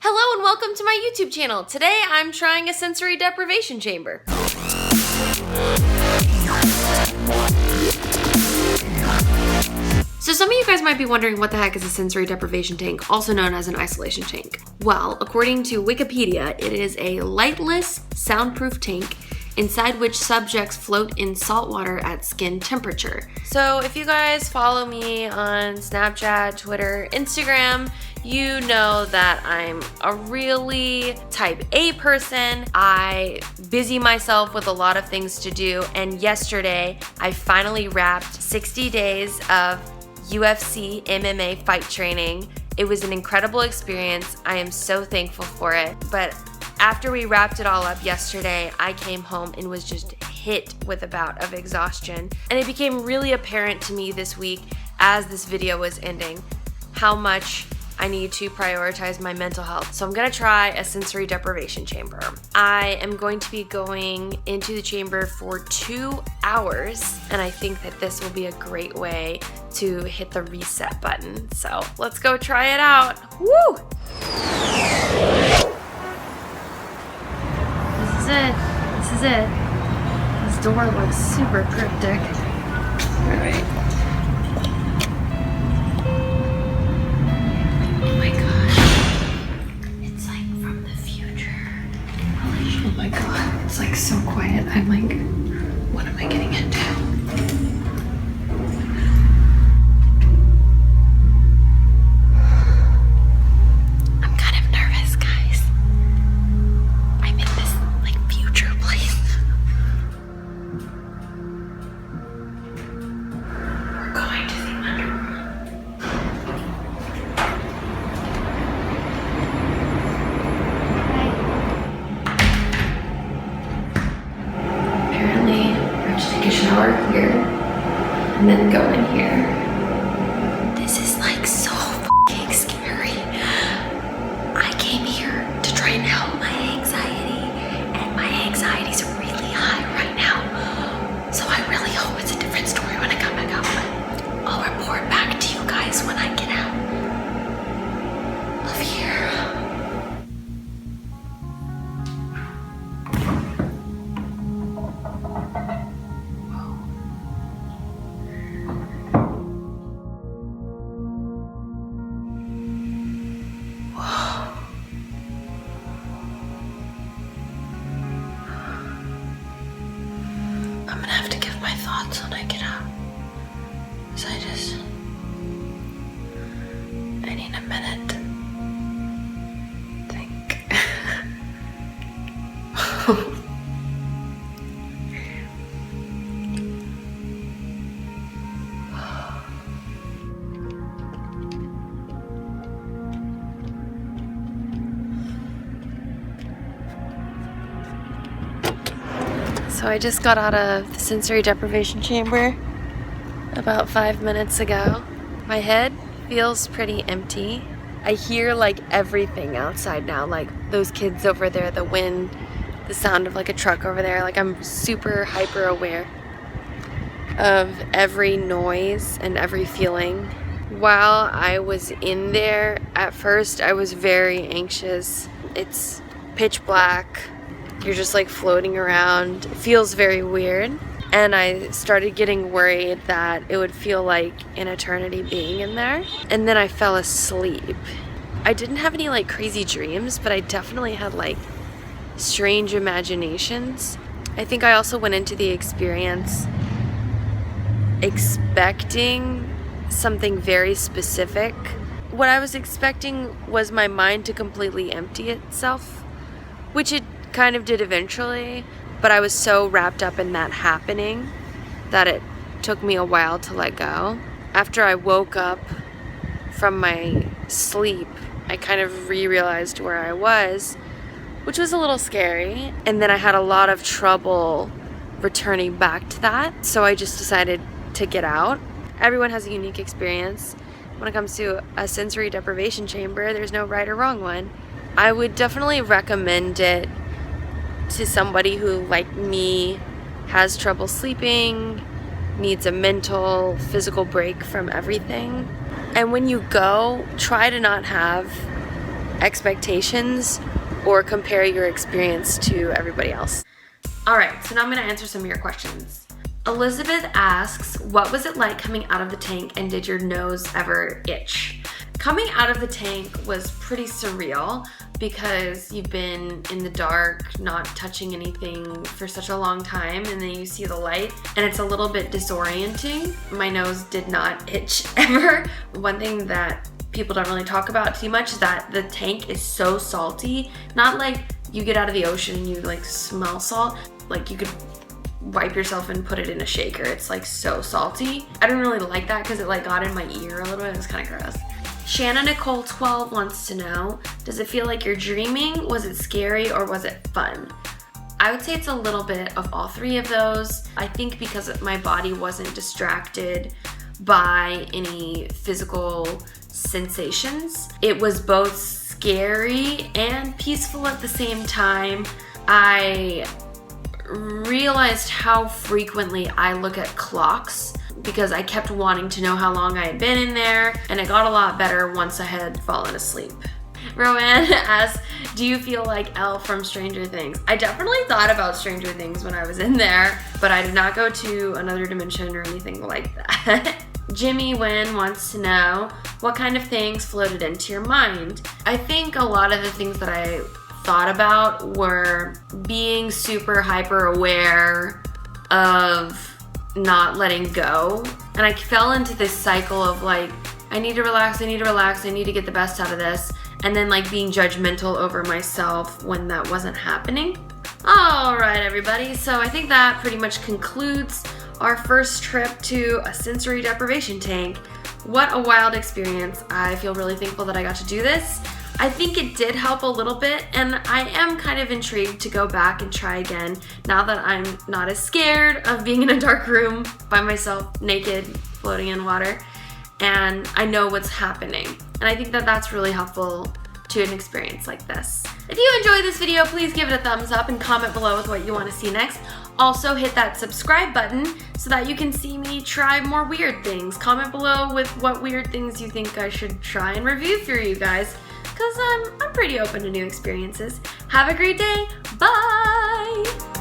Hello and welcome to my YouTube channel. Today I'm trying a sensory deprivation chamber. So some of you guys might be wondering what the heck is a sensory deprivation tank, also known as an isolation tank. Well, according to Wikipedia, it is a lightless, soundproof tank inside which subjects float in salt water at skin temperature. So if you guys follow me on Snapchat, Twitter, Instagram, you know that I'm a really type A person. I busy myself with a lot of things to do, and yesterday I finally wrapped 60 days of UFC MMA fight training. It was an incredible experience. I am so thankful for it. But after we wrapped it all up yesterday, I came home and was just hit with a bout of exhaustion. And it became really apparent to me this week as this video was ending how much I need to prioritize my mental health. So I'm gonna try a sensory deprivation chamber. I am going to be going into the chamber for 2 hours, and I think that this will be a great way to hit the reset button. So let's go try it out. Woo! This is it. This is it. This door looks super cryptic. All right. It's like so quiet. I'm like, what am I getting into? I'm kind of nervous, guys. I'm in this like future place. We're going to the underworld. Take a shower here and then go in here. This is like so fucking scary. I came here to try and help my anxiety, and my anxiety's really high right now. So I really hope it's a different story when I come back out. But I'll report back to you guys when I get out of here. I'm gonna have to give my thoughts when I get out. So I need a minute to think. So I just got out of the sensory deprivation chamber about 5 minutes ago. My head feels pretty empty. I hear like everything outside now, like those kids over there, the wind, the sound of like a truck over there. Like I'm super hyper aware of every noise and every feeling. While I was in there, at first I was very anxious. It's pitch black. You're just like floating around. It feels very weird. And I started getting worried that it would feel like an eternity being in there. And then I fell asleep. I didn't have any like crazy dreams, but I definitely had like strange imaginations. I think I also went into the experience expecting something very specific. What I was expecting was my mind to completely empty itself, which it kind of did eventually, but I was so wrapped up in that happening that it took me a while to let go. After I woke up from my sleep, I kind of realized where I was, which was a little scary, and then I had a lot of trouble returning back to that, so I just decided to get out. Everyone has a unique experience. When it comes to a sensory deprivation chamber, there's no right or wrong one. I would definitely recommend it to somebody who, like me, has trouble sleeping, needs a mental, physical break from everything. And when you go, try to not have expectations or compare your experience to everybody else. All right, so now I'm gonna answer some of your questions. Elizabeth asks, what was it like coming out of the tank and did your nose ever itch? Coming out of the tank was pretty surreal because you've been in the dark, not touching anything for such a long time, and then you see the light and it's a little bit disorienting. My nose did not itch ever. One thing that people don't really talk about too much is that the tank is so salty. Not like you get out of the ocean and you like smell salt. Like you could wipe yourself and put it in a shaker. It's like so salty. I don't really like that because it like got in my ear a little bit. It was kind of gross. Shanna Nicole 12 wants to know, does it feel like you're dreaming? Was it scary or was it fun? I would say it's a little bit of all three of those. I think because my body wasn't distracted by any physical sensations, it was both scary and peaceful at the same time. I realized how frequently I look at clocks because I kept wanting to know how long I had been in there, and it got a lot better once I had fallen asleep. Roanne asks, do you feel like Elle from Stranger Things? I definitely thought about Stranger Things when I was in there, but I did not go to another dimension or anything like that. Jimmy Wynn wants to know, what kind of things floated into your mind? I think a lot of the things that I thought about were being super hyper aware of not letting go. And I fell into this cycle of like, I need to relax, I need to relax, I need to get the best out of this. And then like being judgmental over myself when that wasn't happening. All right, everybody. So I think that pretty much concludes our first trip to a sensory deprivation tank. What a wild experience. I feel really thankful that I got to do this. I think it did help a little bit, and I am kind of intrigued to go back and try again now that I'm not as scared of being in a dark room by myself, naked, floating in water, and I know what's happening. And I think that that's really helpful to an experience like this. If you enjoyed this video, please give it a thumbs up and comment below with what you want to see next. Also hit that subscribe button so that you can see me try more weird things. Comment below with what weird things you think I should try and review for you guys, because I'm pretty open to new experiences. Have a great day. Bye!